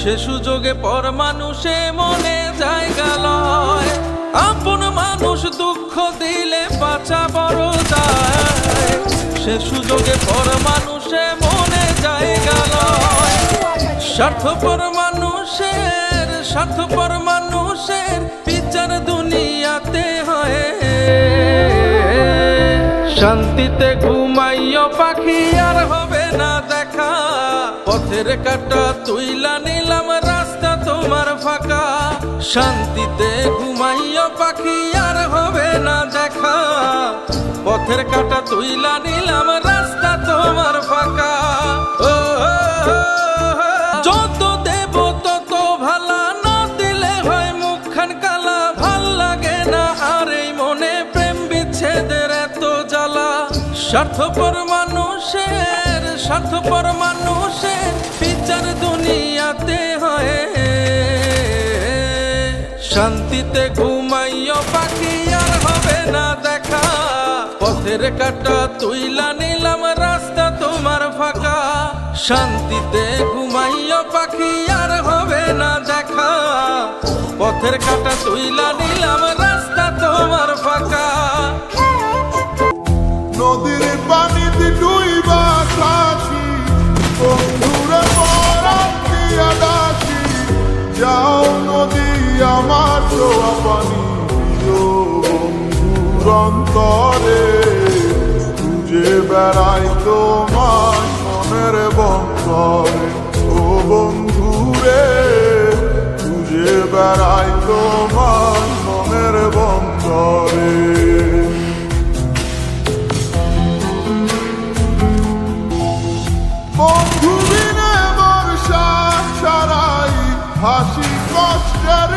সে সুযোগে পর মানুষে মনে জায়গা লয়। আপন মানুষ দুঃখ দিলে বাঁচা বড় যায়। সে সুযোগে পর মানুষে মনে জায়গা লয়। স্বার্থপর মানুষের বিচার দুনিয়াতে হয়। শান্তিতে ঘুমাইও পাখি আর হবে না দেখা। পথের কাঁটা তুইলা নিলাম রাস্তা তোমার ফাঁকা। শান্তিতে ঘুমাইও পাখি আর হবে না দেখা। পথের কাঁটা তুইলা নিলাম রাস্তা তোমার ফাঁকা। ও যত দেব তত ভালা, না দিলে হয় মুখখান কালা। ভাল লাগে না আর এই মনে প্রেম বিচ্ছেদের এত জ্বালা। স্বার্থপর মানুষের বিচার দুনিয়াতে হয়। শান্তিতে ঘুমাইও পাখি আর হবে না দেখা। পথের কাঁটা তুইলা নিলাম রাস্তা তোমার ফাঁকা। শান্তিতে ঘুমাইও পাখি আর হবে না দেখা। পথের কাঁটা তুইলা নিলাম রাস্তা তোমার ফাঁকা। নদীর পানিতে ডুইবা কাশি, বন্ধুরে পরাণ দিয়া ডাকি। যাও নদী আমার ছোঁয়া পানি, প্রিয় বন্ধুর অন্তরে। খুঁজে বেড়াই তোমার মনের বন্ধরে। ও বন্ধুরে খুঁজে বেড়াই তোমার মনের বন্ধরে। বন্ধু বিনে বর্ষা ছাড়াই হাসি কষ্টের